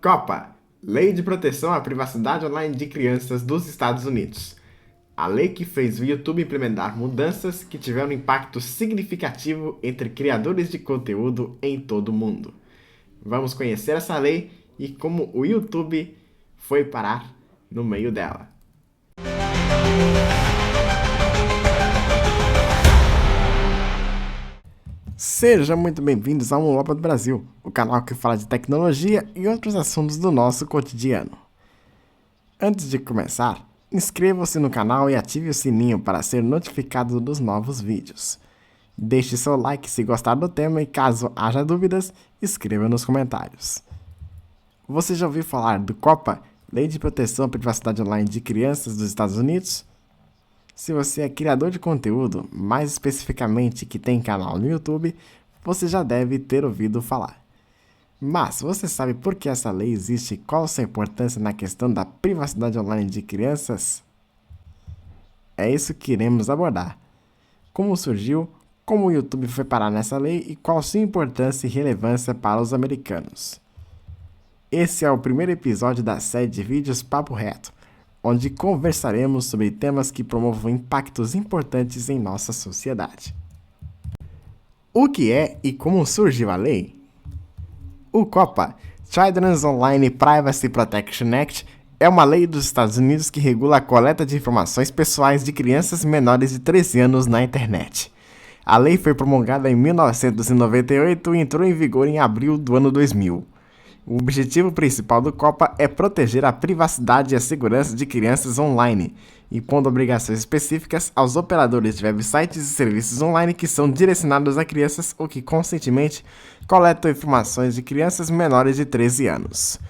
COPPA, Lei de Proteção à Privacidade Online de Crianças dos Estados Unidos. A lei que fez o YouTube implementar mudanças que tiveram impacto significativo entre criadores de conteúdo em todo o mundo. Vamos conhecer essa lei e como o YouTube foi parar no meio dela. Sejam muito bem-vindos ao Mulopa do Brasil, o canal que fala de tecnologia e outros assuntos do nosso cotidiano. Antes de começar, inscreva-se no canal e ative o sininho para ser notificado dos novos vídeos. Deixe seu like se gostar do tema e caso haja dúvidas, escreva nos comentários. Você já ouviu falar do COPPA, Lei de Proteção à Privacidade Online de Crianças dos Estados Unidos? Se você é criador de conteúdo, mais especificamente que tem canal no YouTube, você já deve ter ouvido falar. Mas você sabe por que essa lei existe e qual sua importância na questão da privacidade online de crianças? É isso que iremos abordar. Como surgiu, como o YouTube foi parar nessa lei e qual sua importância e relevância para os americanos. Esse é o primeiro episódio da série de vídeos Papo Reto, onde conversaremos sobre temas que promovam impactos importantes em nossa sociedade. O que é e como surgiu a lei? O COPPA, Children's Online Privacy Protection Act, é uma lei dos Estados Unidos que regula a coleta de informações pessoais de crianças menores de 13 anos na internet. A lei foi promulgada em 1998 e entrou em vigor em abril do ano 2000. O objetivo principal do COPPA é proteger a privacidade e a segurança de crianças online, impondo obrigações específicas aos operadores de websites e serviços online que são direcionados a crianças ou que constantemente coletam informações de crianças menores de 13 anos.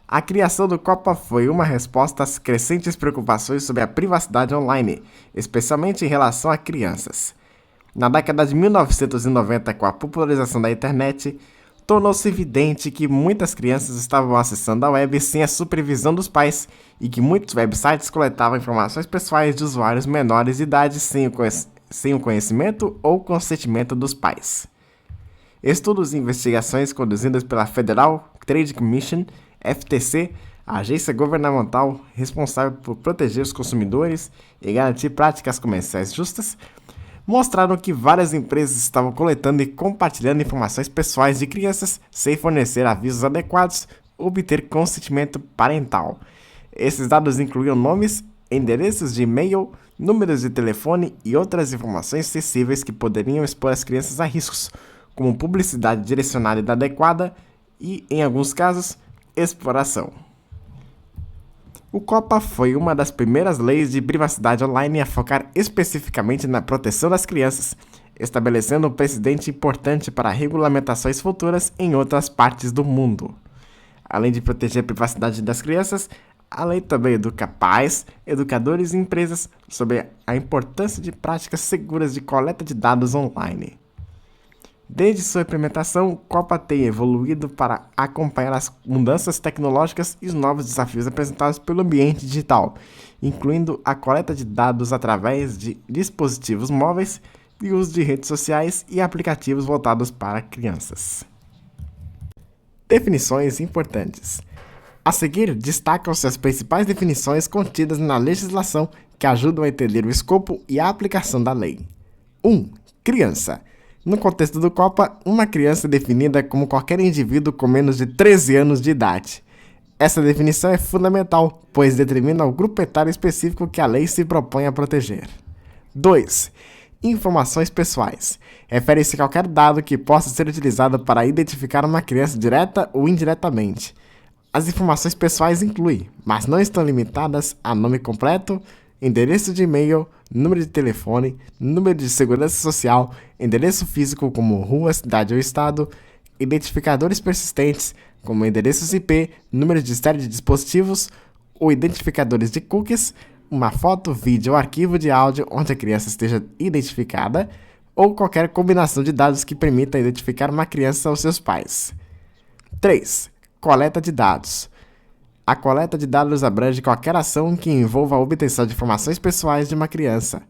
A criação do COPPA foi uma resposta às crescentes preocupações sobre a privacidade online, especialmente em relação a crianças. Na década de 1990, com a popularização da internet, tornou-se evidente que muitas crianças estavam acessando a web sem a supervisão dos pais e que muitos websites coletavam informações pessoais de usuários menores de idade sem o conhecimento ou consentimento dos pais. Estudos e investigações conduzidas pela Federal Trade Commission, FTC, a agência governamental responsável por proteger os consumidores e garantir práticas comerciais justas, mostraram que várias empresas estavam coletando e compartilhando informações pessoais de crianças sem fornecer avisos adequados ou obter consentimento parental. Esses dados incluíam nomes, endereços de e-mail, números de telefone e outras informações sensíveis que poderiam expor as crianças a riscos, como publicidade direcionada e inadequada e, em alguns casos, exploração. O COPPA foi uma das primeiras leis de privacidade online a focar especificamente na proteção das crianças, estabelecendo um precedente importante para regulamentações futuras em outras partes do mundo. Além de proteger a privacidade das crianças, a lei também educa pais, educadores e empresas sobre a importância de práticas seguras de coleta de dados online. Desde sua implementação, o COPPA tem evoluído para acompanhar as mudanças tecnológicas e os novos desafios apresentados pelo ambiente digital, incluindo a coleta de dados através de dispositivos móveis e o uso de redes sociais e aplicativos voltados para crianças. Definições importantes. A seguir, destacam-se as principais definições contidas na legislação que ajudam a entender o escopo e a aplicação da lei. 1. Criança. No contexto do COPPA, uma criança é definida como qualquer indivíduo com menos de 13 anos de idade. Essa definição é fundamental, pois determina o grupo etário específico que a lei se propõe a proteger. 2. Informações pessoais. Refere-se a qualquer dado que possa ser utilizado para identificar uma criança direta ou indiretamente. As informações pessoais incluem, mas não estão limitadas a nome completo, endereço de e-mail, número de telefone, número de segurança social, endereço físico como rua, cidade ou estado, identificadores persistentes como endereços IP, número de série de dispositivos ou identificadores de cookies, uma foto, vídeo ou arquivo de áudio onde a criança esteja identificada ou qualquer combinação de dados que permita identificar uma criança ou seus pais. 3. Coleta de dados. A coleta de dados abrange qualquer ação que envolva a obtenção de informações pessoais de uma criança.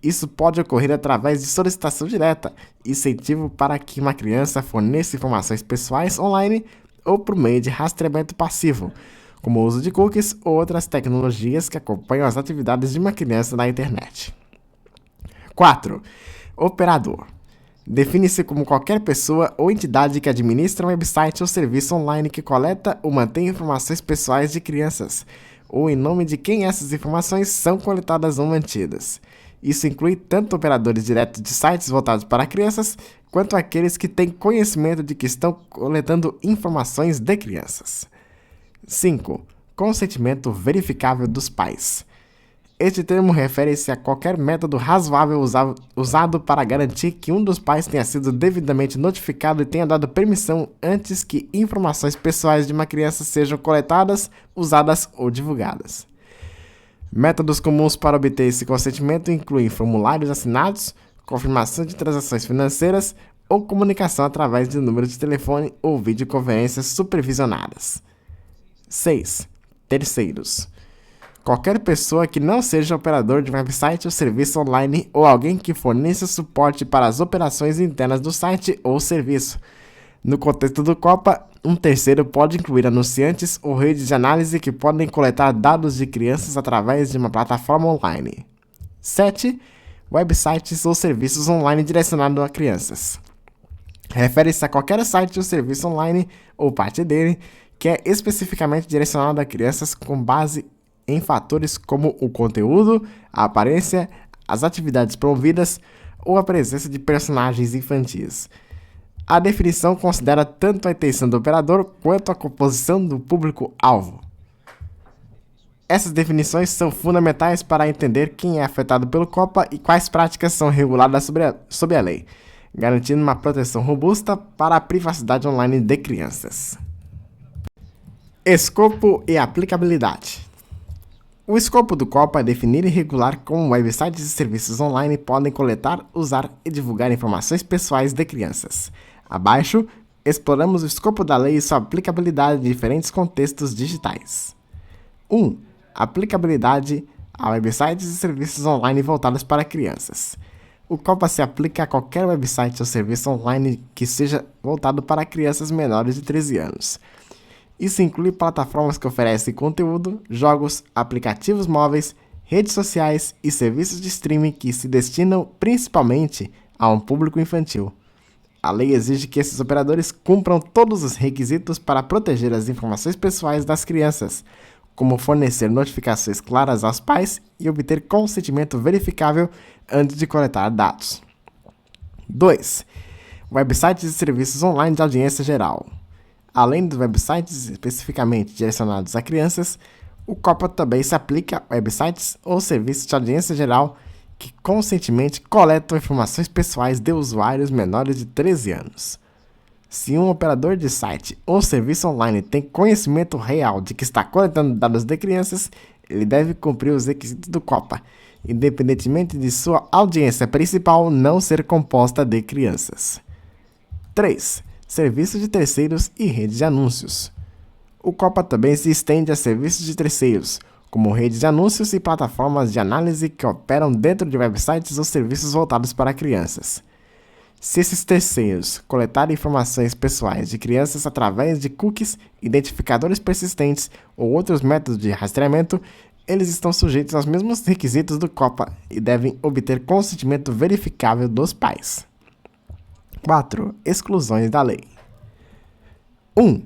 Isso pode ocorrer através de solicitação direta, incentivo para que uma criança forneça informações pessoais online ou por meio de rastreamento passivo, como o uso de cookies ou outras tecnologias que acompanham as atividades de uma criança na internet. 4. Operador. Define-se como qualquer pessoa ou entidade que administra um website ou serviço online que coleta ou mantém informações pessoais de crianças, ou em nome de quem essas informações são coletadas ou mantidas. Isso inclui tanto operadores diretos de sites voltados para crianças, quanto aqueles que têm conhecimento de que estão coletando informações de crianças. 5. Consentimento verificável dos pais. Este termo refere-se a qualquer método razoável usado para garantir que um dos pais tenha sido devidamente notificado e tenha dado permissão antes que informações pessoais de uma criança sejam coletadas, usadas ou divulgadas. Métodos comuns para obter esse consentimento incluem formulários assinados, confirmação de transações financeiras ou comunicação através de números de telefone ou videoconferências supervisionadas. 6. Terceiros. Qualquer pessoa que não seja operador de um website ou serviço online ou alguém que forneça suporte para as operações internas do site ou serviço. No contexto do Copa, um terceiro pode incluir anunciantes ou redes de análise que podem coletar dados de crianças através de uma plataforma online. 7. Websites ou serviços online direcionados a crianças. Refere-se a qualquer site ou serviço online, ou parte dele, que é especificamente direcionado a crianças com base em fatores como o conteúdo, a aparência, as atividades promovidas ou a presença de personagens infantis. A definição considera tanto a intenção do operador quanto a composição do público-alvo. Essas definições são fundamentais para entender quem é afetado pelo Copa e quais práticas são reguladas sob a lei, garantindo uma proteção robusta para a privacidade online de crianças. Escopo e aplicabilidade. O escopo do Copa é definir e regular como websites e serviços online podem coletar, usar e divulgar informações pessoais de crianças. Abaixo, exploramos o escopo da lei e sua aplicabilidade em diferentes contextos digitais. 1. Aplicabilidade a websites e serviços online voltados para crianças. O Copa se aplica a qualquer website ou serviço online que seja voltado para crianças menores de 13 anos. Isso inclui plataformas que oferecem conteúdo, jogos, aplicativos móveis, redes sociais e serviços de streaming que se destinam principalmente a um público infantil. A lei exige que esses operadores cumpram todos os requisitos para proteger as informações pessoais das crianças, como fornecer notificações claras aos pais e obter consentimento verificável antes de coletar dados. 2. Websites e serviços online de audiência geral. Além dos websites especificamente direcionados a crianças, o Copa também se aplica a websites ou serviços de audiência geral que consentemente coletam informações pessoais de usuários menores de 13 anos. Se um operador de site ou serviço online tem conhecimento real de que está coletando dados de crianças, ele deve cumprir os requisitos do Copa, independentemente de sua audiência principal não ser composta de crianças. 3. Serviços de terceiros e redes de anúncios. O Copa também se estende a serviços de terceiros, como redes de anúncios e plataformas de análise que operam dentro de websites ou serviços voltados para crianças. Se esses terceiros coletarem informações pessoais de crianças através de cookies, identificadores persistentes ou outros métodos de rastreamento, eles estão sujeitos aos mesmos requisitos do Copa e devem obter consentimento verificável dos pais. 4. Exclusões da lei. 1.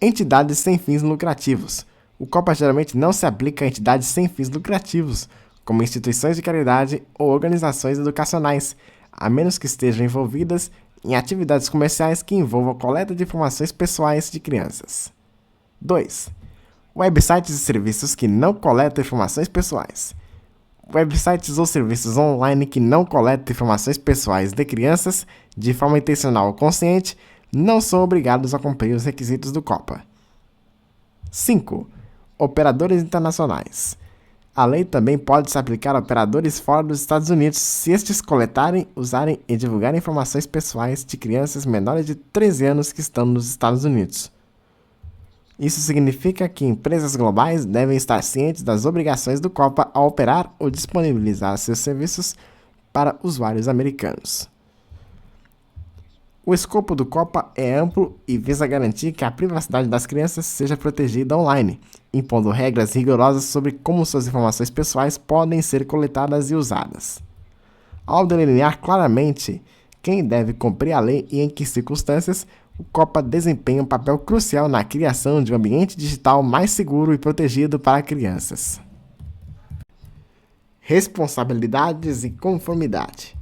Entidades sem fins lucrativos. O Copa geralmente não se aplica a entidades sem fins lucrativos, como instituições de caridade ou organizações educacionais, a menos que estejam envolvidas em atividades comerciais que envolvam a coleta de informações pessoais de crianças. 2. Websites e serviços que não coletam informações pessoais. Websites ou serviços online que não coletam informações pessoais de crianças, de forma intencional ou consciente, não são obrigados a cumprir os requisitos do Copa. 5. Operadores internacionais. A lei também pode se aplicar a operadores fora dos Estados Unidos se estes coletarem, usarem e divulgarem informações pessoais de crianças menores de 13 anos que estão nos Estados Unidos. Isso significa que empresas globais devem estar cientes das obrigações do Copa ao operar ou disponibilizar seus serviços para usuários americanos. O escopo do Copa é amplo e visa garantir que a privacidade das crianças seja protegida online, impondo regras rigorosas sobre como suas informações pessoais podem ser coletadas e usadas. Ao delinear claramente quem deve cumprir a lei e em que circunstâncias, o Copa desempenha um papel crucial na criação de um ambiente digital mais seguro e protegido para crianças. Responsabilidades e conformidade.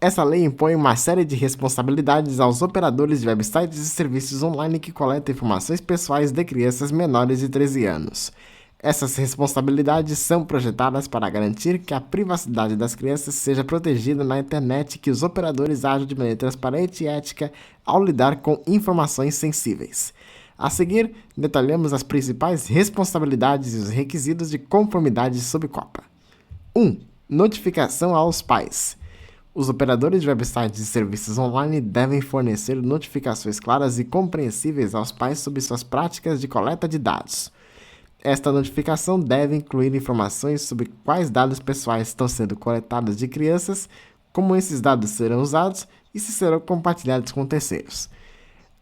Essa lei impõe uma série de responsabilidades aos operadores de websites e serviços online que coletam informações pessoais de crianças menores de 13 anos. Essas responsabilidades são projetadas para garantir que a privacidade das crianças seja protegida na internet e que os operadores ajam de maneira transparente e ética ao lidar com informações sensíveis. A seguir, detalhamos as principais responsabilidades e os requisitos de conformidade sob Copa. 1. Notificação aos pais. Os operadores de websites e serviços online devem fornecer notificações claras e compreensíveis aos pais sobre suas práticas de coleta de dados. Esta notificação deve incluir informações sobre quais dados pessoais estão sendo coletados de crianças, como esses dados serão usados e se serão compartilhados com terceiros.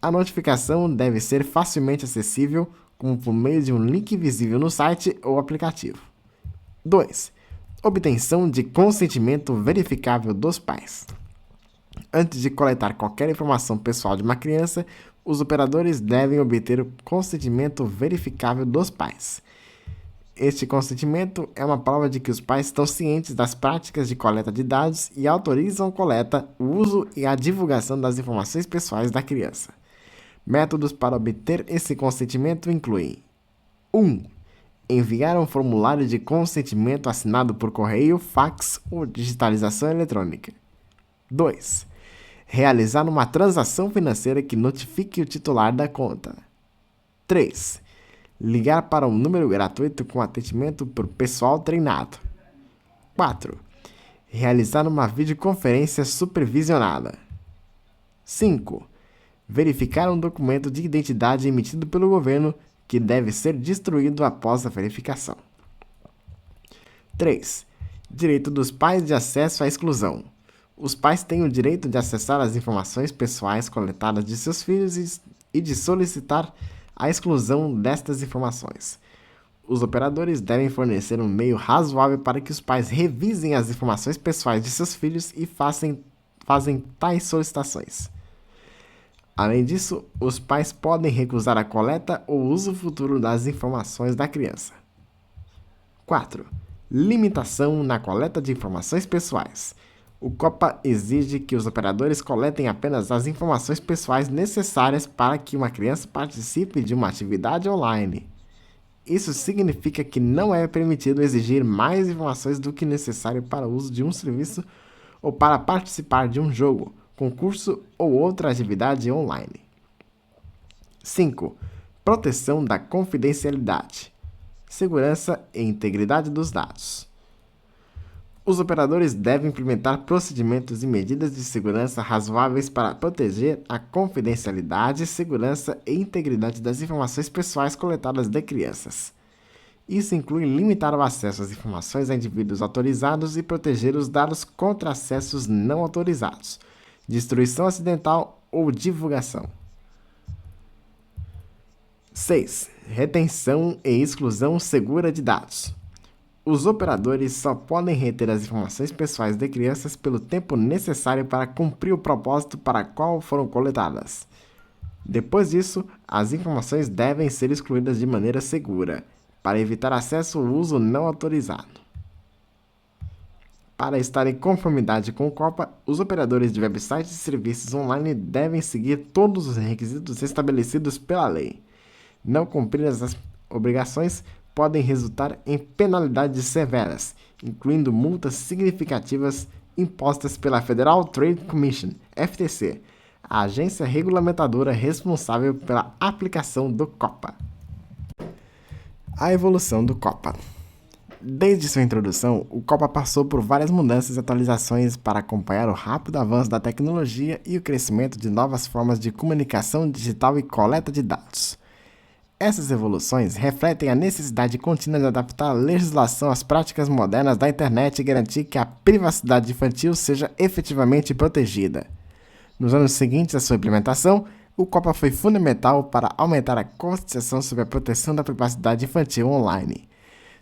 A notificação deve ser facilmente acessível, como por meio de um link visível no site ou aplicativo. 2. Obtenção de consentimento verificável dos pais. Antes de coletar qualquer informação pessoal de uma criança, os operadores devem obter o consentimento verificável dos pais. Este consentimento é uma prova de que os pais estão cientes das práticas de coleta de dados e autorizam a coleta, o uso e a divulgação das informações pessoais da criança. Métodos para obter esse consentimento incluem: 1. Enviar um formulário de consentimento assinado por correio, fax ou digitalização eletrônica. 2. Realizar uma transação financeira que notifique o titular da conta. 3. Ligar para um número gratuito com atendimento por pessoal treinado. 4. Realizar uma videoconferência supervisionada. 5. Verificar um documento de identidade emitido pelo governo que deve ser destruído após a verificação. 3. Direito dos pais de acesso à exclusão. Os pais têm o direito de acessar as informações pessoais coletadas de seus filhos e de solicitar a exclusão destas informações. Os operadores devem fornecer um meio razoável para que os pais revisem as informações pessoais de seus filhos e fazem tais solicitações. Além disso, os pais podem recusar a coleta ou uso futuro das informações da criança. 4. Limitação na coleta de informações pessoais. O Copa exige que os operadores coletem apenas as informações pessoais necessárias para que uma criança participe de uma atividade online. Isso significa que não é permitido exigir mais informações do que necessário para o uso de um serviço ou para participar de um jogo, concurso ou outra atividade online. 5. Proteção da confidencialidade, segurança e integridade dos dados. Os operadores devem implementar procedimentos e medidas de segurança razoáveis para proteger a confidencialidade, segurança e integridade das informações pessoais coletadas de crianças. Isso inclui limitar o acesso às informações a indivíduos autorizados e proteger os dados contra acessos não autorizados, destruição acidental ou divulgação. 6. Retenção e exclusão segura de dados. Os operadores só podem reter as informações pessoais de crianças pelo tempo necessário para cumprir o propósito para qual foram coletadas. Depois disso, as informações devem ser excluídas de maneira segura, para evitar acesso ou uso não autorizado. Para estar em conformidade com o Copa, os operadores de websites e serviços online devem seguir todos os requisitos estabelecidos pela lei. Não cumprir as obrigações podem resultar em penalidades severas, incluindo multas significativas impostas pela Federal Trade Commission, FTC, a agência regulamentadora responsável pela aplicação do Copa. A evolução do Copa. Desde sua introdução, o Copa passou por várias mudanças e atualizações para acompanhar o rápido avanço da tecnologia e o crescimento de novas formas de comunicação digital e coleta de dados. Essas evoluções refletem a necessidade contínua de adaptar a legislação às práticas modernas da internet e garantir que a privacidade infantil seja efetivamente protegida. Nos anos seguintes à sua implementação, o COPPA foi fundamental para aumentar a conscientização sobre a proteção da privacidade infantil online.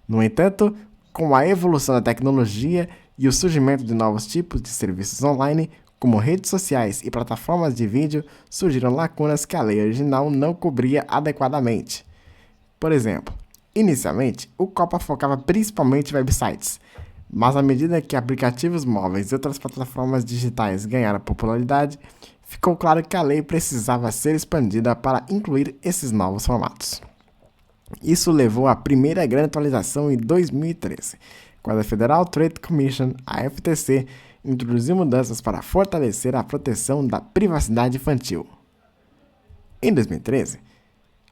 No entanto, com a evolução da tecnologia e o surgimento de novos tipos de serviços online, como redes sociais e plataformas de vídeo, surgiram lacunas que a lei original não cobria adequadamente. Por exemplo, inicialmente, o COPPA focava principalmente em websites, mas à medida que aplicativos móveis e outras plataformas digitais ganharam popularidade, ficou claro que a lei precisava ser expandida para incluir esses novos formatos. Isso levou à primeira grande atualização em 2013, quando a Federal Trade Commission, a FTC, introduziu mudanças para fortalecer a proteção da privacidade infantil. Em 2013,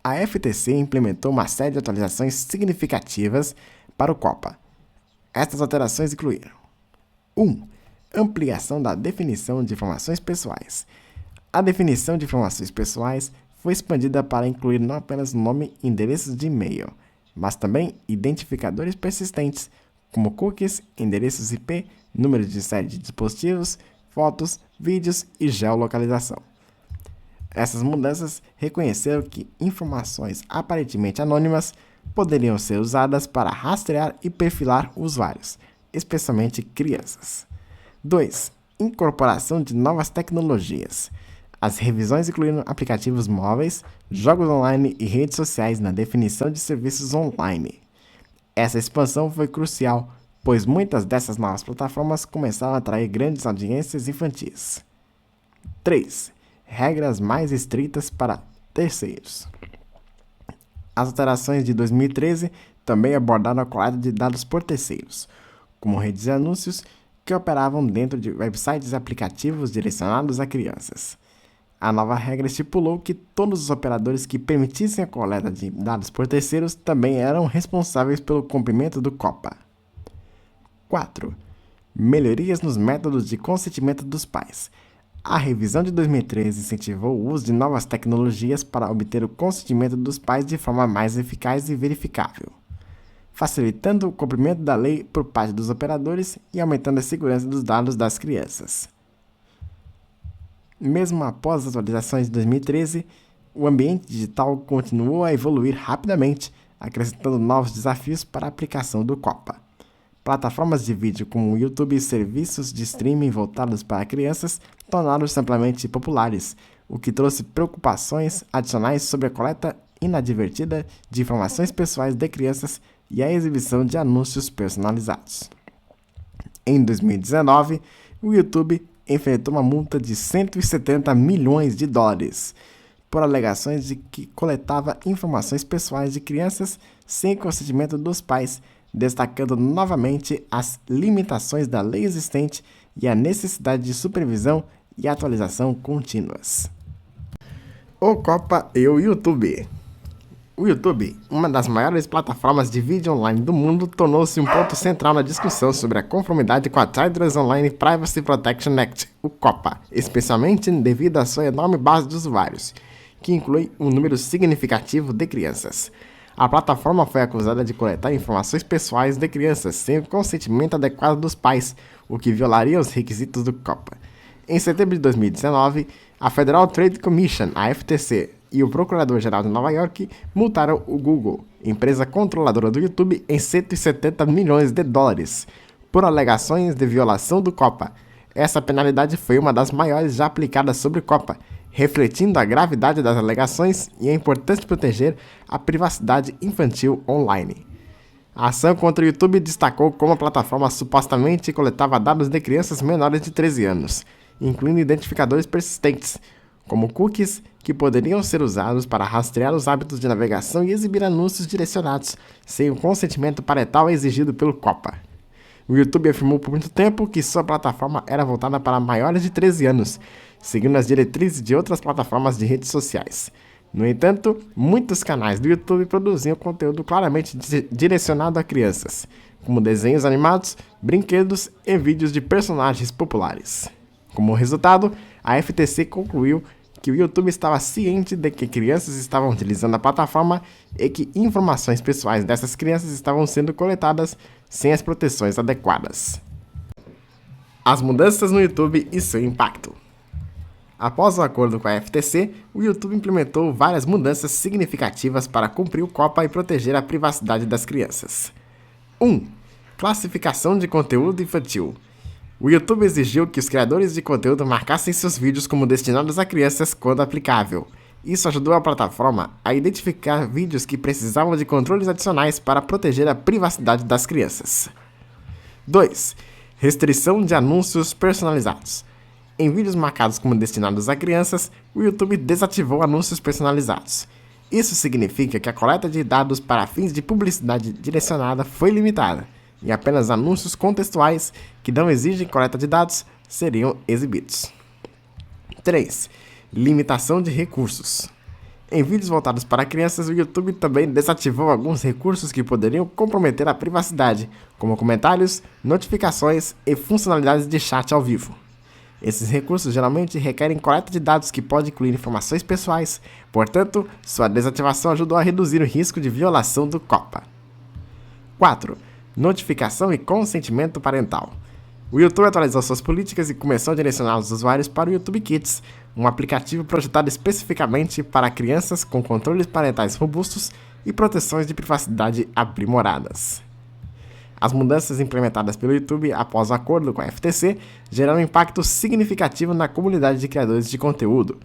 a FTC implementou uma série de atualizações significativas para o COPPA. Estas alterações incluíram: 1. Ampliação da definição de informações pessoais. A definição de informações pessoais foi expandida para incluir não apenas nome e endereços de e-mail, mas também identificadores persistentes, como cookies, endereços IP, números de série de dispositivos, fotos, vídeos e geolocalização. Essas mudanças reconheceram que informações aparentemente anônimas poderiam ser usadas para rastrear e perfilar usuários, especialmente crianças. 2. Incorporação de novas tecnologias. As revisões incluíram aplicativos móveis, jogos online e redes sociais na definição de serviços online. Essa expansão foi crucial, pois muitas dessas novas plataformas começaram a atrair grandes audiências infantis. 3. Regras mais estritas para terceiros. As alterações de 2013 também abordaram a coleta de dados por terceiros, como redes de anúncios que operavam dentro de websites e aplicativos direcionados a crianças. A nova regra estipulou que todos os operadores que permitissem a coleta de dados por terceiros também eram responsáveis pelo cumprimento do COPPA. 4. Melhorias nos métodos de consentimento dos pais. A revisão de 2013 incentivou o uso de novas tecnologias para obter o consentimento dos pais de forma mais eficaz e verificável, facilitando o cumprimento da lei por parte dos operadores e aumentando a segurança dos dados das crianças. Mesmo após as atualizações de 2013, o ambiente digital continuou a evoluir rapidamente, acrescentando novos desafios para a aplicação do COPPA. Plataformas de vídeo como o YouTube e serviços de streaming voltados para crianças tornaram-se amplamente populares, o que trouxe preocupações adicionais sobre a coleta inadvertida de informações pessoais de crianças e a exibição de anúncios personalizados. Em 2019, o YouTube enfrentou uma multa de 170 milhões de dólares por alegações de que coletava informações pessoais de crianças sem consentimento dos pais, destacando novamente as limitações da lei existente e a necessidade de supervisão e atualização contínuas. O COPPA e o YouTube. O YouTube, uma das maiores plataformas de vídeo online do mundo, tornou-se um ponto central na discussão sobre a conformidade com a Children's Online Privacy Protection Act, o COPPA, especialmente devido à sua enorme base de usuários, que inclui um número significativo de crianças. A plataforma foi acusada de coletar informações pessoais de crianças sem o consentimento adequado dos pais, o que violaria os requisitos do COPPA. Em setembro de 2019, a Federal Trade Commission, a FTC, e o Procurador-Geral de Nova York multaram o Google, empresa controladora do YouTube, em 170 milhões de dólares, por alegações de violação do COPPA. Essa penalidade foi uma das maiores já aplicadas sobre o COPPA, refletindo a gravidade das alegações e a importância de proteger a privacidade infantil online. A ação contra o YouTube destacou como a plataforma supostamente coletava dados de crianças menores de 13 anos, incluindo identificadores persistentes, como cookies, que poderiam ser usados para rastrear os hábitos de navegação e exibir anúncios direcionados, sem o consentimento parental exigido pelo COPPA. O YouTube afirmou por muito tempo que sua plataforma era voltada para maiores de 13 anos, seguindo as diretrizes de outras plataformas de redes sociais. No entanto, muitos canais do YouTube produziam conteúdo claramente direcionado a crianças, como desenhos animados, brinquedos e vídeos de personagens populares. Como resultado, a FTC concluiu que o YouTube estava ciente de que crianças estavam utilizando a plataforma e que informações pessoais dessas crianças estavam sendo coletadas sem as proteções adequadas. As mudanças no YouTube e seu impacto. Após o acordo com a FTC, o YouTube implementou várias mudanças significativas para cumprir o COPPA e proteger a privacidade das crianças. 1. Classificação de conteúdo infantil. O YouTube exigiu que os criadores de conteúdo marcassem seus vídeos como destinados a crianças quando aplicável. Isso ajudou a plataforma a identificar vídeos que precisavam de controles adicionais para proteger a privacidade das crianças. 2. Restrição de anúncios personalizados. Em vídeos marcados como destinados a crianças, o YouTube desativou anúncios personalizados. Isso significa que a coleta de dados para fins de publicidade direcionada foi limitada, e apenas anúncios contextuais que não exigem coleta de dados seriam exibidos. 3. Limitação de recursos. Em vídeos voltados para crianças, o YouTube também desativou alguns recursos que poderiam comprometer a privacidade, como comentários, notificações e funcionalidades de chat ao vivo. Esses recursos geralmente requerem coleta de dados que pode incluir informações pessoais, portanto, sua desativação ajudou a reduzir o risco de violação do COPPA. 4. Notificação e consentimento parental. O YouTube atualizou suas políticas e começou a direcionar os usuários para o YouTube Kids, um aplicativo projetado especificamente para crianças com controles parentais robustos e proteções de privacidade aprimoradas. As mudanças implementadas pelo YouTube após o acordo com a FTC geraram um impacto significativo na comunidade de criadores de conteúdo.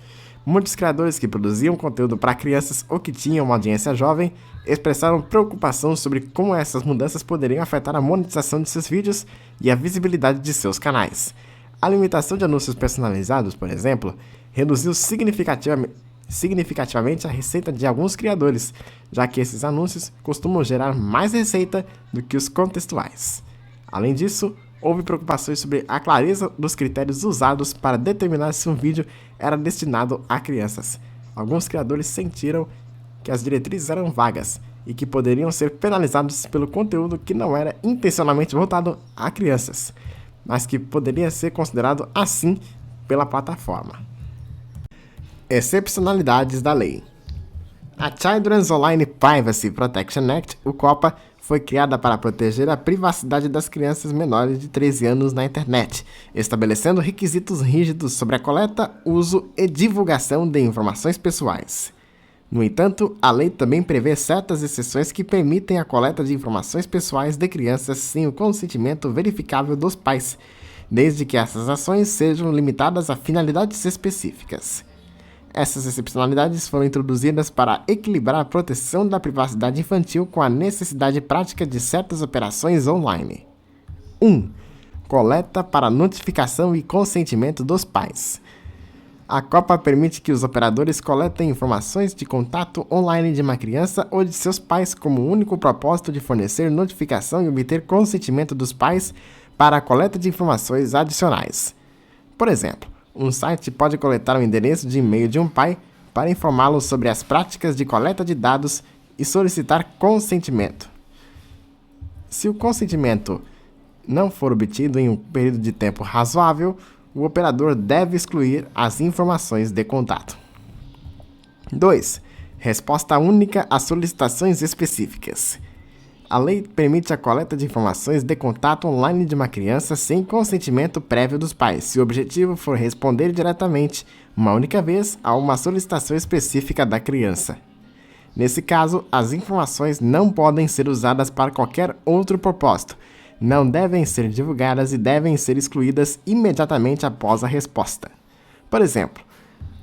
Muitos criadores que produziam conteúdo para crianças ou que tinham uma audiência jovem expressaram preocupação sobre como essas mudanças poderiam afetar a monetização de seus vídeos e a visibilidade de seus canais. A limitação de anúncios personalizados, por exemplo, reduziu significativamente a receita de alguns criadores, já que esses anúncios costumam gerar mais receita do que os contextuais. Além disso, houve preocupações sobre a clareza dos critérios usados para determinar se um vídeo era destinado a crianças. Alguns criadores sentiram que as diretrizes eram vagas e que poderiam ser penalizados pelo conteúdo que não era intencionalmente voltado a crianças, mas que poderia ser considerado assim pela plataforma. Excepcionalidades da lei. A Children's Online Privacy Protection Act, o COPPA, foi criada para proteger a privacidade das crianças menores de 13 anos na internet, estabelecendo requisitos rígidos sobre a coleta, uso e divulgação de informações pessoais. No entanto, a lei também prevê certas exceções que permitem a coleta de informações pessoais de crianças sem o consentimento verificável dos pais, desde que essas ações sejam limitadas a finalidades específicas. Essas excepcionalidades foram introduzidas para equilibrar a proteção da privacidade infantil com a necessidade prática de certas operações online. 1. Coleta para notificação e consentimento dos pais. A COPPA permite que os operadores coletem informações de contato online de uma criança ou de seus pais com o único propósito de fornecer notificação e obter consentimento dos pais para a coleta de informações adicionais. Por exemplo, um site pode coletar o endereço de e-mail de um pai para informá-lo sobre as práticas de coleta de dados e solicitar consentimento. Se o consentimento não for obtido em um período de tempo razoável, o operador deve excluir as informações de contato. 2. Resposta única a solicitações específicas. A lei permite a coleta de informações de contato online de uma criança sem consentimento prévio dos pais, se o objetivo for responder diretamente, uma única vez, a uma solicitação específica da criança. Nesse caso, as informações não podem ser usadas para qualquer outro propósito, não devem ser divulgadas e devem ser excluídas imediatamente após a resposta. Por exemplo,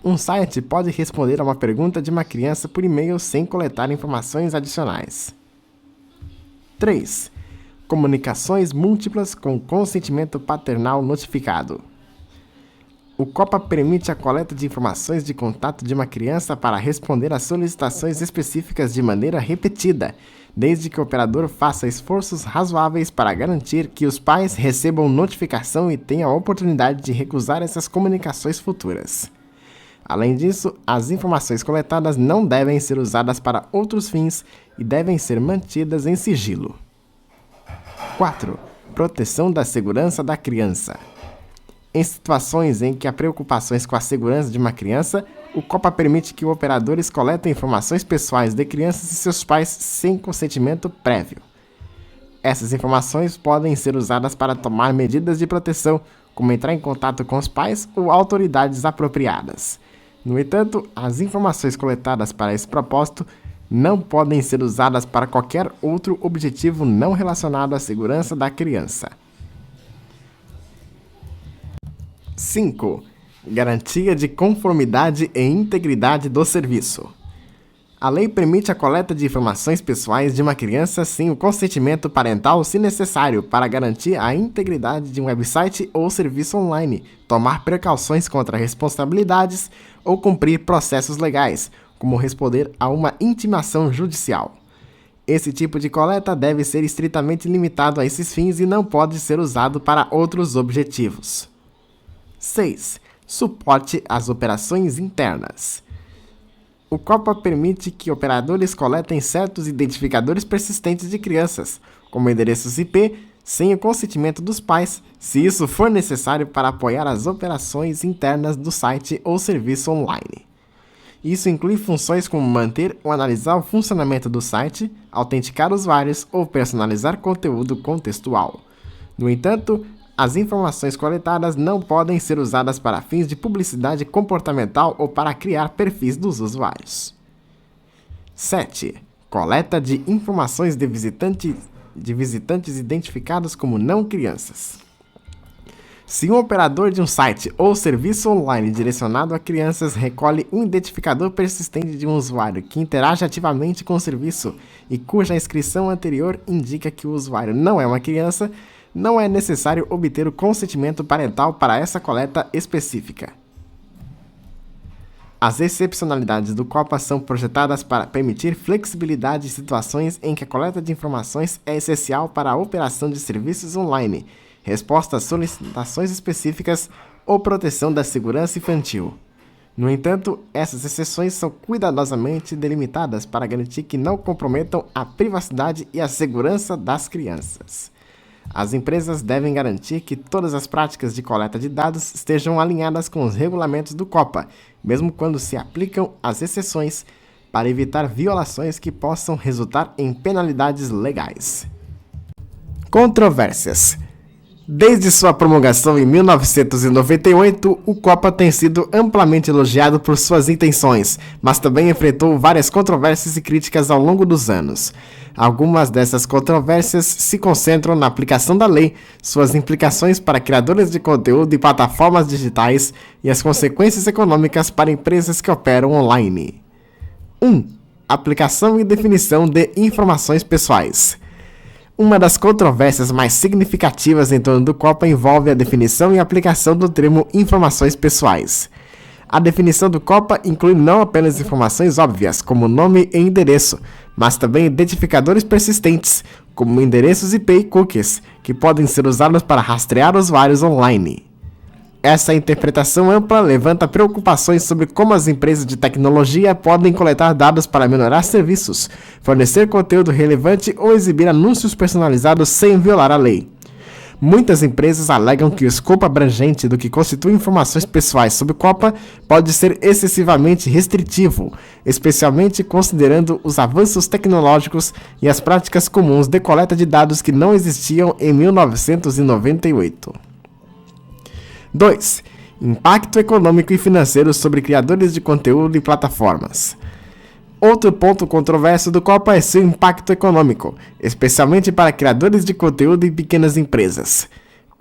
um site pode responder a uma pergunta de uma criança por e-mail sem coletar informações adicionais. 3. Comunicações múltiplas com consentimento paternal notificado. O COPPA permite a coleta de informações de contato de uma criança para responder a solicitações específicas de maneira repetida, desde que o operador faça esforços razoáveis para garantir que os pais recebam notificação e tenham a oportunidade de recusar essas comunicações futuras. Além disso, as informações coletadas não devem ser usadas para outros fins e devem ser mantidas em sigilo. 4. Proteção da segurança da criança. Em situações em que há preocupações com a segurança de uma criança, o COPPA permite que operadores coletem informações pessoais de crianças e seus pais sem consentimento prévio. Essas informações podem ser usadas para tomar medidas de proteção, como entrar em contato com os pais ou autoridades apropriadas. No entanto, as informações coletadas para esse propósito não podem ser usadas para qualquer outro objetivo não relacionado à segurança da criança. 5. Garantia de conformidade e integridade do serviço. A lei permite a coleta de informações pessoais de uma criança sem o consentimento parental, se necessário, para garantir a integridade de um website ou serviço online, tomar precauções contra responsabilidades ou cumprir processos legais, como responder a uma intimação judicial. Esse tipo de coleta deve ser estritamente limitado a esses fins e não pode ser usado para outros objetivos. 6. Suporte às operações internas. O COPPA permite que operadores coletem certos identificadores persistentes de crianças, como endereços IP, sem o consentimento dos pais, se isso for necessário para apoiar as operações internas do site ou serviço online. Isso inclui funções como manter ou analisar o funcionamento do site, autenticar usuários ou personalizar conteúdo contextual. No entanto, as informações coletadas não podem ser usadas para fins de publicidade comportamental ou para criar perfis dos usuários. 7. Coleta de informações de visitantes identificados como não crianças. Se um operador de um site ou serviço online direcionado a crianças recolhe um identificador persistente de um usuário que interage ativamente com o serviço e cuja inscrição anterior indica que o usuário não é uma criança, não é necessário obter o consentimento parental para essa coleta específica. As excepcionalidades do COPPA são projetadas para permitir flexibilidade em situações em que a coleta de informações é essencial para a operação de serviços online, resposta a solicitações específicas ou proteção da segurança infantil. No entanto, essas exceções são cuidadosamente delimitadas para garantir que não comprometam a privacidade e a segurança das crianças. As empresas devem garantir que todas as práticas de coleta de dados estejam alinhadas com os regulamentos do COPPA, mesmo quando se aplicam as exceções, para evitar violações que possam resultar em penalidades legais. Controvérsias. Desde sua promulgação em 1998, o COPPA tem sido amplamente elogiado por suas intenções, mas também enfrentou várias controvérsias e críticas ao longo dos anos. Algumas dessas controvérsias se concentram na aplicação da lei, suas implicações para criadores de conteúdo e plataformas digitais e as consequências econômicas para empresas que operam online. 1. Aplicação e definição de informações pessoais. Uma das controvérsias mais significativas em torno do COPPA envolve a definição e aplicação do termo informações pessoais. A definição do COPPA inclui não apenas informações óbvias, como nome e endereço, mas também identificadores persistentes, como endereços IP e cookies, que podem ser usados para rastrear usuários online. Essa interpretação ampla levanta preocupações sobre como as empresas de tecnologia podem coletar dados para melhorar serviços, fornecer conteúdo relevante ou exibir anúncios personalizados sem violar a lei. Muitas empresas alegam que o escopo abrangente do que constitui informações pessoais sob o COPPA pode ser excessivamente restritivo, especialmente considerando os avanços tecnológicos e as práticas comuns de coleta de dados que não existiam em 1998. 2. Impacto econômico e financeiro sobre criadores de conteúdo e plataformas. Outro ponto controverso do COPPA é seu impacto econômico, especialmente para criadores de conteúdo e pequenas empresas.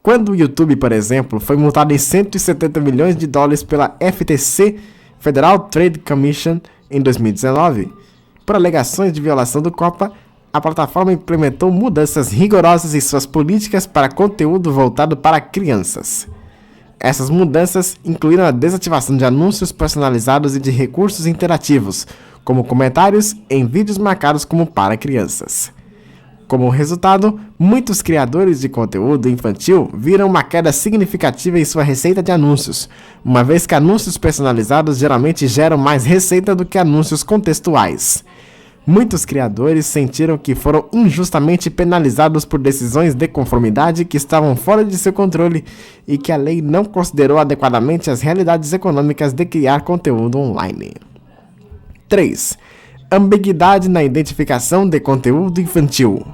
Quando o YouTube, por exemplo, foi multado em $170 milhões pela FTC, Federal Trade Commission, em 2019, por alegações de violação do COPPA, a plataforma implementou mudanças rigorosas em suas políticas para conteúdo voltado para crianças. Essas mudanças incluíram a desativação de anúncios personalizados e de recursos interativos, como comentários em vídeos marcados como para crianças. Como resultado, muitos criadores de conteúdo infantil viram uma queda significativa em sua receita de anúncios, uma vez que anúncios personalizados geralmente geram mais receita do que anúncios contextuais. Muitos criadores sentiram que foram injustamente penalizados por decisões de conformidade que estavam fora de seu controle e que a lei não considerou adequadamente as realidades econômicas de criar conteúdo online. 3. Ambiguidade na identificação de conteúdo infantil.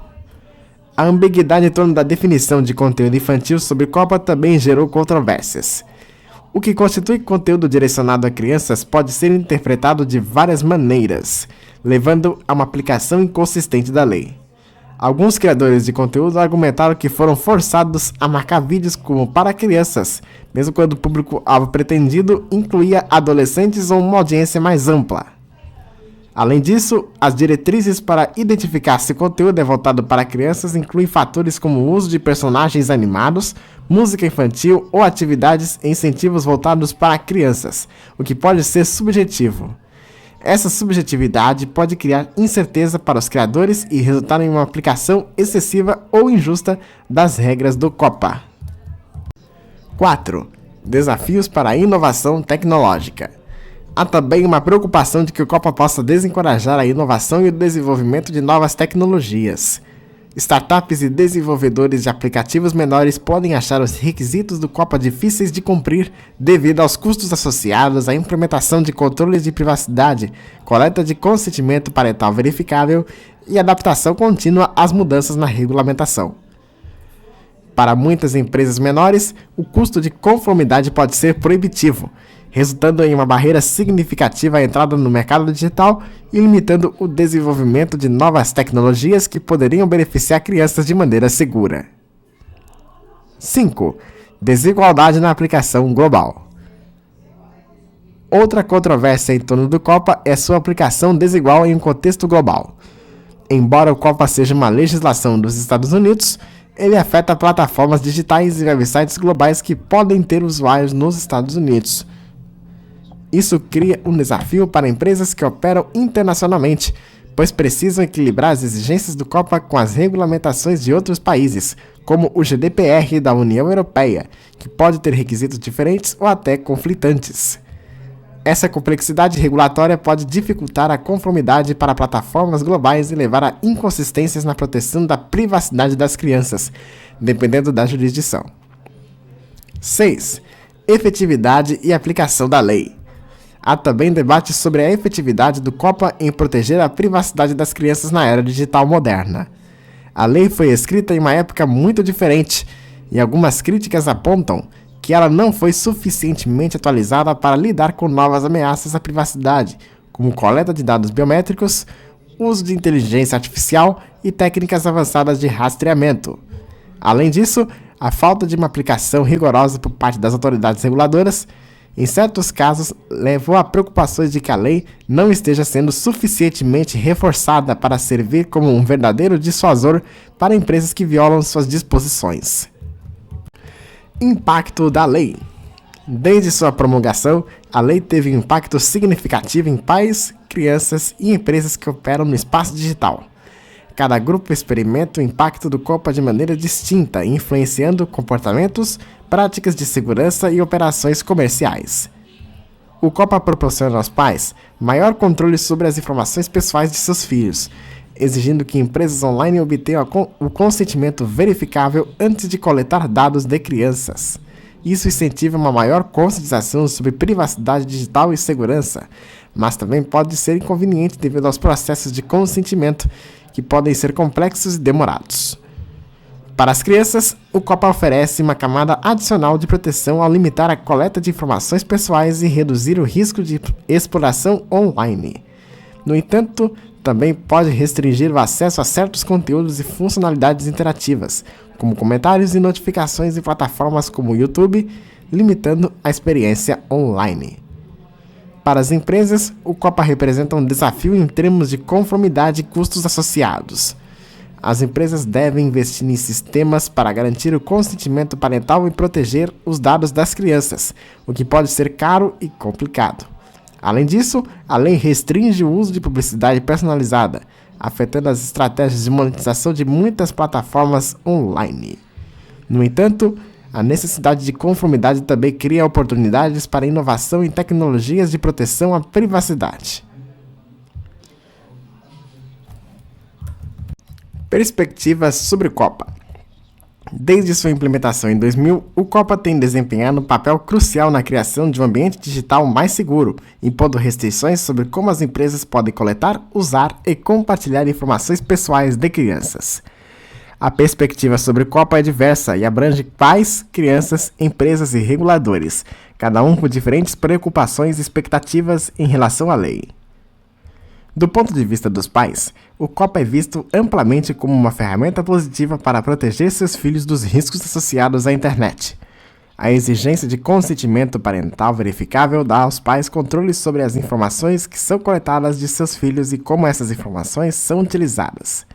A ambiguidade em torno da definição de conteúdo infantil sobre Copa também gerou controvérsias. O que constitui conteúdo direcionado a crianças pode ser interpretado de várias maneiras, levando a uma aplicação inconsistente da lei. Alguns criadores de conteúdo argumentaram que foram forçados a marcar vídeos como para crianças, mesmo quando o público-alvo pretendido incluía adolescentes ou uma audiência mais ampla. Além disso, as diretrizes para identificar se o conteúdo é voltado para crianças incluem fatores como o uso de personagens animados, música infantil ou atividades e incentivos voltados para crianças, o que pode ser subjetivo. Essa subjetividade pode criar incerteza para os criadores e resultar em uma aplicação excessiva ou injusta das regras do COPPA. 4. Desafios para a inovação tecnológica. Há também uma preocupação de que o COPPA possa desencorajar a inovação e o desenvolvimento de novas tecnologias. Startups e desenvolvedores de aplicativos menores podem achar os requisitos do COPPA difíceis de cumprir devido aos custos associados à implementação de controles de privacidade, coleta de consentimento parental verificável e adaptação contínua às mudanças na regulamentação. Para muitas empresas menores, o custo de conformidade pode ser proibitivo, resultando em uma barreira significativa à entrada no mercado digital e limitando o desenvolvimento de novas tecnologias que poderiam beneficiar crianças de maneira segura. 5. Desigualdade na aplicação global. Outra controvérsia em torno do COPPA é sua aplicação desigual em um contexto global. Embora o COPPA seja uma legislação dos Estados Unidos, ele afeta plataformas digitais e websites globais que podem ter usuários nos Estados Unidos. Isso cria um desafio para empresas que operam internacionalmente, pois precisam equilibrar as exigências do COPPA com as regulamentações de outros países, como o GDPR da União Europeia, que pode ter requisitos diferentes ou até conflitantes. Essa complexidade regulatória pode dificultar a conformidade para plataformas globais e levar a inconsistências na proteção da privacidade das crianças, dependendo da jurisdição. 6. Efetividade e aplicação da lei. Há também debate sobre a efetividade do COPPA em proteger a privacidade das crianças na era digital moderna. A lei foi escrita em uma época muito diferente, e algumas críticas apontam que ela não foi suficientemente atualizada para lidar com novas ameaças à privacidade, como coleta de dados biométricos, uso de inteligência artificial e técnicas avançadas de rastreamento. Além disso, a falta de uma aplicação rigorosa por parte das autoridades reguladoras, em certos casos, levou a preocupações de que a lei não esteja sendo suficientemente reforçada para servir como um verdadeiro dissuasor para empresas que violam suas disposições. Impacto da lei. Desde sua promulgação, a lei teve um impacto significativo em pais, crianças e empresas que operam no espaço digital. Cada grupo experimenta o impacto do COPPA de maneira distinta, influenciando comportamentos, práticas de segurança e operações comerciais. O COPPA proporciona aos pais maior controle sobre as informações pessoais de seus filhos, exigindo que empresas online obtenham o consentimento verificável antes de coletar dados de crianças. Isso incentiva uma maior conscientização sobre privacidade digital e segurança, mas também pode ser inconveniente devido aos processos de consentimento, que podem ser complexos e demorados. Para as crianças, o COPPA oferece uma camada adicional de proteção ao limitar a coleta de informações pessoais e reduzir o risco de exploração online. No entanto, também pode restringir o acesso a certos conteúdos e funcionalidades interativas, como comentários e notificações em plataformas como o YouTube, limitando a experiência online. Para as empresas, o COPPA representa um desafio em termos de conformidade e custos associados. As empresas devem investir em sistemas para garantir o consentimento parental e proteger os dados das crianças, o que pode ser caro e complicado. Além disso, a lei restringe o uso de publicidade personalizada, afetando as estratégias de monetização de muitas plataformas online. No entanto, a necessidade de conformidade também cria oportunidades para inovação em tecnologias de proteção à privacidade. Perspectivas sobre o COPPA. Desde sua implementação em 2000, o COPPA tem desempenhado um papel crucial na criação de um ambiente digital mais seguro, impondo restrições sobre como as empresas podem coletar, usar e compartilhar informações pessoais de crianças. A perspectiva sobre Copa é diversa e abrange pais, crianças, empresas e reguladores, cada um com diferentes preocupações e expectativas em relação à lei. Do ponto de vista dos pais, o Copa é visto amplamente como uma ferramenta positiva para proteger seus filhos dos riscos associados à internet. A exigência de consentimento parental verificável dá aos pais controle sobre as informações que são coletadas de seus filhos e como essas informações são utilizadas.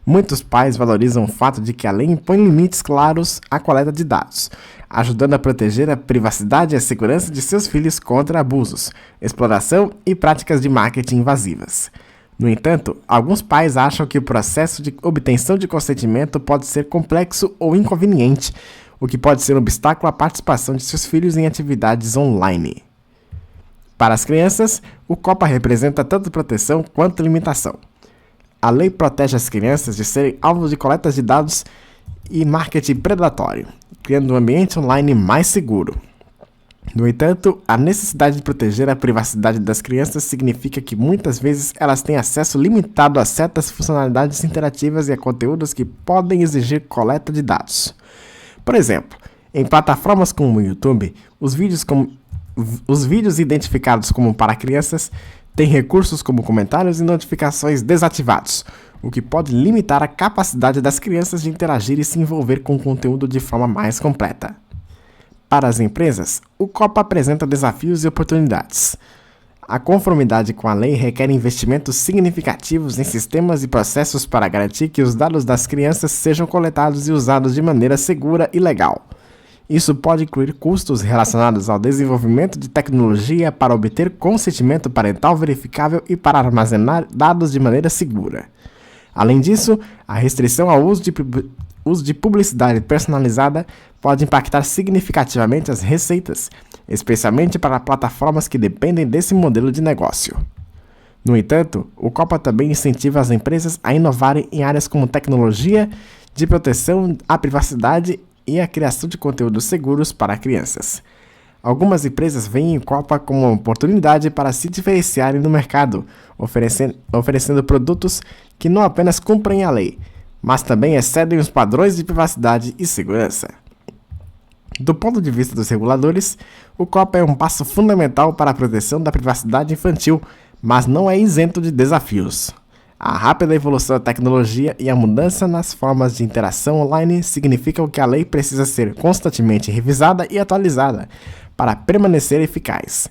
Muitos pais valorizam o fato de que a lei impõe limites claros à coleta de dados, ajudando a proteger a privacidade e a segurança de seus filhos contra abusos, exploração e práticas de marketing invasivas. No entanto, alguns pais acham que o processo de obtenção de consentimento pode ser complexo ou inconveniente, o que pode ser um obstáculo à participação de seus filhos em atividades online. Para as crianças, o Copa representa tanto proteção quanto limitação. A lei protege as crianças de serem alvos de coletas de dados e marketing predatório, criando um ambiente online mais seguro. No entanto, a necessidade de proteger a privacidade das crianças significa que muitas vezes elas têm acesso limitado a certas funcionalidades interativas e a conteúdos que podem exigir coleta de dados. Por exemplo, em plataformas como o YouTube, os vídeos identificados como para crianças têm recursos como comentários e notificações desativados, o que pode limitar a capacidade das crianças de interagir e se envolver com o conteúdo de forma mais completa. Para as empresas, o Copa apresenta desafios e oportunidades. A conformidade com a lei requer investimentos significativos em sistemas e processos para garantir que os dados das crianças sejam coletados e usados de maneira segura e legal. Isso pode incluir custos relacionados ao desenvolvimento de tecnologia para obter consentimento parental verificável e para armazenar dados de maneira segura. Além disso, a restrição ao uso de publicidade personalizada pode impactar significativamente as receitas, especialmente para plataformas que dependem desse modelo de negócio. No entanto, o Copa também incentiva as empresas a inovarem em áreas como tecnologia, de proteção à privacidade e a criação de conteúdos seguros para crianças. Algumas empresas veem o Copa como uma oportunidade para se diferenciarem no mercado, oferecendo produtos que não apenas cumprem a lei, mas também excedem os padrões de privacidade e segurança. Do ponto de vista dos reguladores, o Copa é um passo fundamental para a proteção da privacidade infantil, mas não é isento de desafios. A rápida evolução da tecnologia e a mudança nas formas de interação online significam que a lei precisa ser constantemente revisada e atualizada para permanecer eficaz.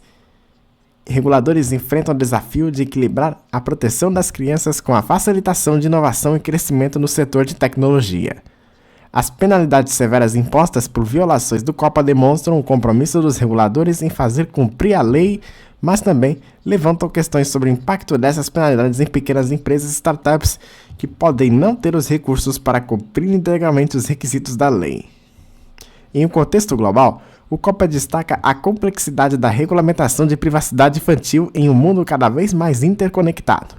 Reguladores enfrentam o desafio de equilibrar a proteção das crianças com a facilitação de inovação e crescimento no setor de tecnologia. As penalidades severas impostas por violações do Copa demonstram o compromisso dos reguladores em fazer cumprir a lei, mas também levantam questões sobre o impacto dessas penalidades em pequenas empresas e startups que podem não ter os recursos para cumprir integralmente os requisitos da lei. Em um contexto global, o Copa destaca a complexidade da regulamentação de privacidade infantil em um mundo cada vez mais interconectado.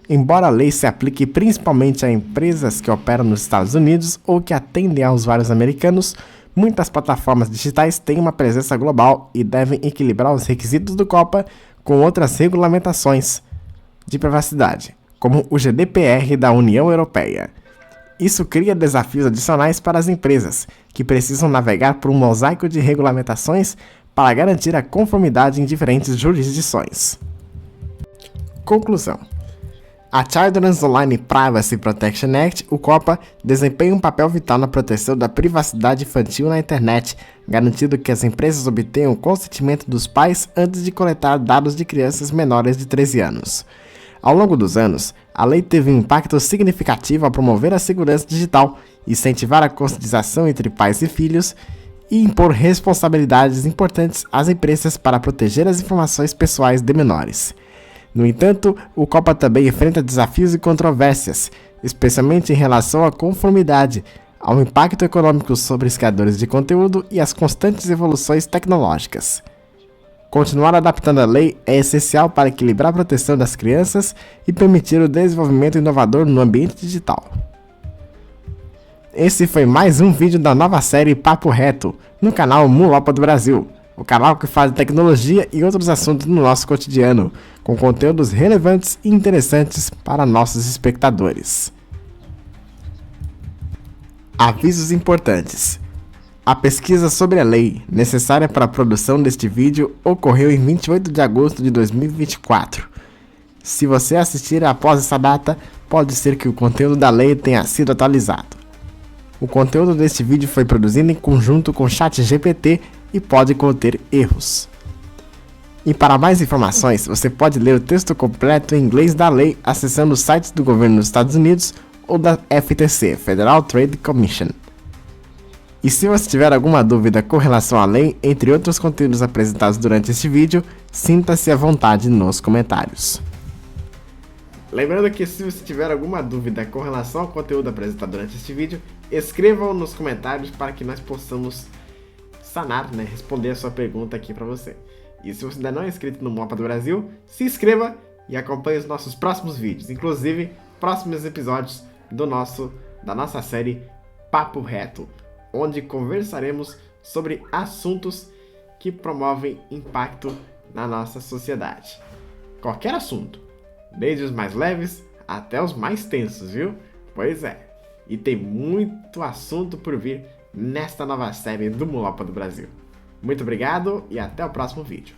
Embora a lei se aplique principalmente a empresas que operam nos Estados Unidos ou que atendem a usuários americanos, muitas plataformas digitais têm uma presença global e devem equilibrar os requisitos do Copa com outras regulamentações de privacidade, como o GDPR da União Europeia. Isso cria desafios adicionais para as empresas, que precisam navegar por um mosaico de regulamentações para garantir a conformidade em diferentes jurisdições. Conclusão: a Children's Online Privacy Protection Act, o COPPA, desempenha um papel vital na proteção da privacidade infantil na internet, garantindo que as empresas obtenham o consentimento dos pais antes de coletar dados de crianças menores de 13 anos. Ao longo dos anos, a lei teve um impacto significativo ao promover a segurança digital, incentivar a conscientização entre pais e filhos e impor responsabilidades importantes às empresas para proteger as informações pessoais de menores. No entanto, o COPPA também enfrenta desafios e controvérsias, especialmente em relação à conformidade, ao impacto econômico sobre os criadores de conteúdo e às constantes evoluções tecnológicas. Continuar adaptando a lei é essencial para equilibrar a proteção das crianças e permitir o desenvolvimento inovador no ambiente digital. Esse foi mais um vídeo da nova série Papo Reto, no canal Mulopa do Brasil, o canal que fala de tecnologia e outros assuntos no nosso cotidiano, com conteúdos relevantes e interessantes para nossos espectadores. Avisos importantes. A pesquisa sobre a lei necessária para a produção deste vídeo ocorreu em 28 de agosto de 2024. Se você assistir após essa data, pode ser que o conteúdo da lei tenha sido atualizado. O conteúdo deste vídeo foi produzido em conjunto com o ChatGPT e pode conter erros. E para mais informações, você pode ler o texto completo em inglês da lei acessando os sites do governo dos Estados Unidos ou da FTC, Federal Trade Commission. E se você tiver alguma dúvida com relação à lei, entre outros conteúdos apresentados durante este vídeo, sinta-se à vontade nos comentários. Lembrando que se você tiver alguma dúvida com relação ao conteúdo apresentado durante este vídeo, escrevam nos comentários para que nós possamos sanar, responder a sua pergunta aqui para você. E se você ainda não é inscrito no Mapa do Brasil, se inscreva e acompanhe os nossos próximos vídeos, inclusive próximos episódios da nossa série Papo Reto, onde conversaremos sobre assuntos que promovem impacto na nossa sociedade. Qualquer assunto, desde os mais leves até os mais tensos, viu? Pois é, e tem muito assunto por vir nesta nova série do Mulopa do Brasil. Muito obrigado e até o próximo vídeo.